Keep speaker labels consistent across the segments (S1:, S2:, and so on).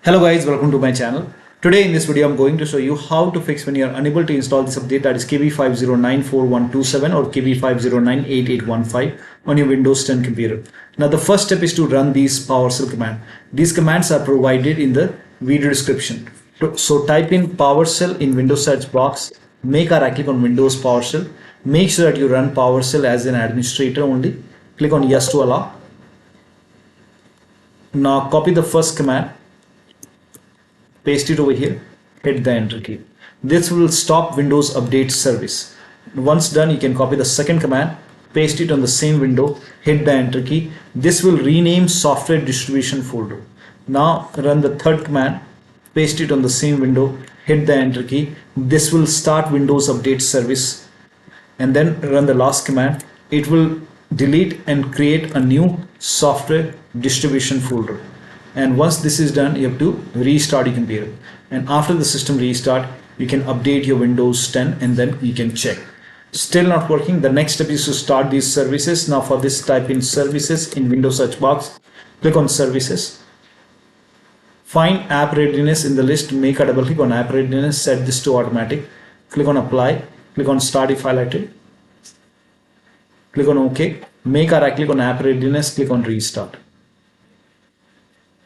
S1: Hello guys, welcome to my channel. Today in this video I'm going to show you how to fix when you are unable to install this update, that is KB5094127 or KB5098815 on your Windows 10 computer. Now the first step is to run these PowerShell command. These commands are provided in the video description. So type in PowerShell in Windows search box, make a right click on Windows PowerShell, make sure that you run PowerShell as an administrator only, click on yes to allow. Now copy the first command, paste it over here, hit the enter key. This will stop Windows Update service. Once done, you can copy the second command, paste it on the same window, hit the enter key. This will rename software distribution folder. Now run the third command, paste it on the same window, hit the enter key. This will start Windows Update service, and then run the last command. It will delete and create a new software distribution folder. And once this is done, you have to restart your computer, and after the system restart you can update your Windows 10 and then you can check. Still not working, the next step is to start these services. Now for this, type in services in Windows search box, click on services, find app readiness in the list, make a double click on app readiness, set this to automatic, click on apply, click on start if highlighted, click on OK, make a right click on app readiness, click on restart.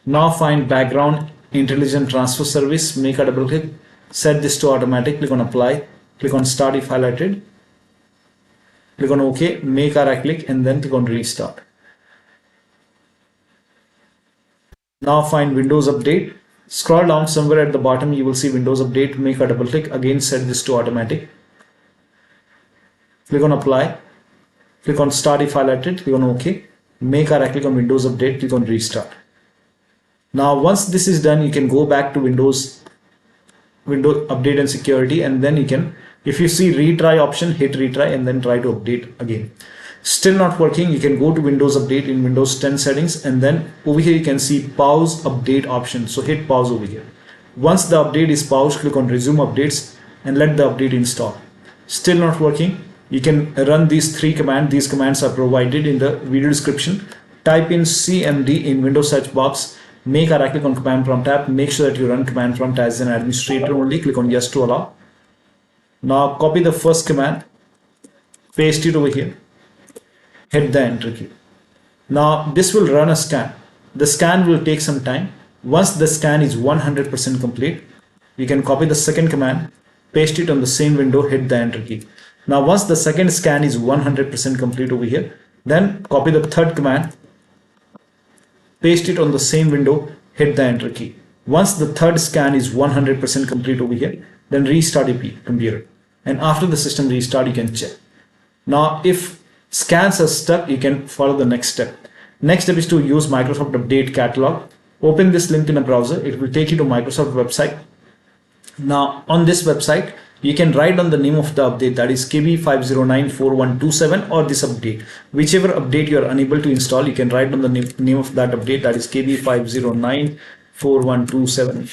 S1: Now find background intelligent transfer service, make a double click, set this to automatic, click on apply, click on start if highlighted, click on OK, make a right click and then click on restart. Now find Windows Update, scroll down somewhere at the bottom, you will see Windows Update, make a double click, again set this to automatic, click on apply, click on start if highlighted, click on OK, make a right click on Windows Update, click on restart. Now once this is done, you can go back to Windows Update and Security, and then you can, if you see retry option, hit retry and then try to update again. Still not working, you can go to Windows Update in Windows 10 settings, and then over here you can see pause update option, so hit pause over here. Once the update is paused, click on resume updates and let the update install. Still not working, you can run these three commands. These commands are provided in the video description. Type in CMD in Windows search box, make a right click on command prompt tab, make sure that you run command prompt as an administrator only, click on yes to allow. Now copy the first command, paste it over here, hit the enter key. Now this will run a scan. The scan will take some time. Once the scan is 100% complete, you can copy the second command, paste it on the same window, hit the enter key. Now once the second scan is 100% complete over here, then copy the third command, paste it on the same window, hit the enter key. Once the third scan is 100% complete over here, then restart your computer, and after the system restart you can check. Now if scans are stuck, you can follow the next step. Next step is to use Microsoft Update Catalog. Open this link in a browser, it will take you to Microsoft website. Now on this website you can write on the name of the update, that is KB5094127 or this update. Whichever update you are unable to install, you can write on the name of that update, that is KB5094127.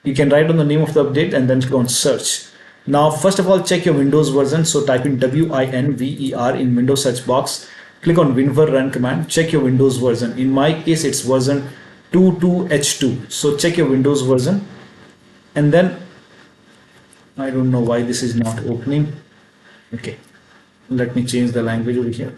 S1: You can write on the name of the update and then click on search. Now first of all, check your Windows version, so type in WINVER in Windows search box, click on WinVer run command, check your Windows version. In my case it's version 22H2, so check your Windows version, and then I don't know why this is not opening. Okay, let me change the language over here.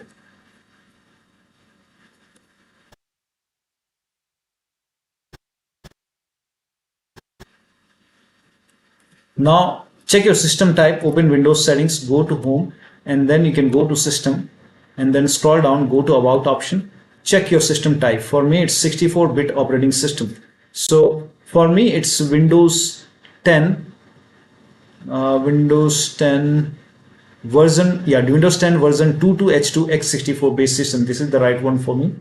S1: Now check your system type, open Windows settings, go to home, and then you can go to system and then scroll down, go to about option, check your system type. For me it's 64-bit operating system, so for me it's Windows 10 Windows 10 version 22H2 x64 base system. This is the right one for me.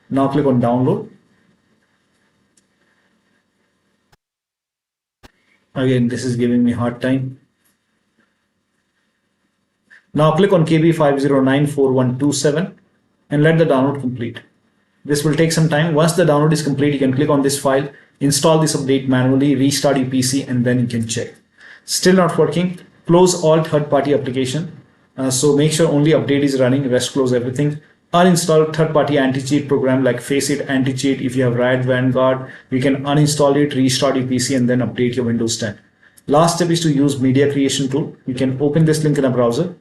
S1: Now click on download. Again, this is giving me hard time. Now click on KB5094127 and let the download complete. This will take some time. Once the download is complete, you can click on this file, install this update manually, restart your PC, and then you can check. Still not working, close all third-party application. So make sure only update is running, rest close everything. uninstall third-party anti-cheat program like Faceit anti-cheat. If you have Riot Vanguard, you can uninstall it, restart your PC, and then update your Windows 10. Last step is to use media creation tool. You can open this link in a browser.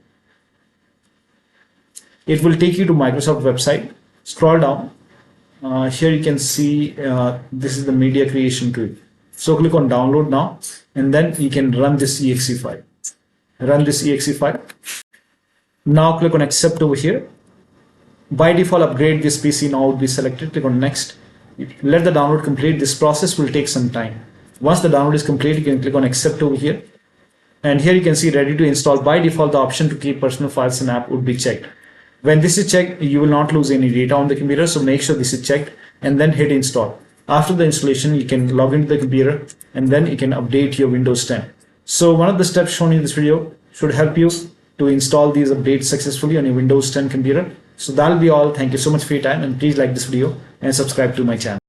S1: It will take you to Microsoft website. Scroll down. Here you can see this is the media creation tool. So click on download now, and then you can run this exe file. Run this exe file. Now click on accept over here. By default, upgrade this PC now would be selected. Click on next. Let the download complete. This process will take some time. Once the download is complete, you can click on accept over here. And here you can see ready to install. By default, the option to keep personal files and app would be checked. When this is checked, you will not lose any data on the computer. So make sure this is checked and then hit install. After the installation, you can log into the computer and then you can update your Windows 10. So one of the steps shown in this video should help you to install these updates successfully on your Windows 10 computer. So that'll be all. Thank you so much for your time, and please like this video and subscribe to my channel.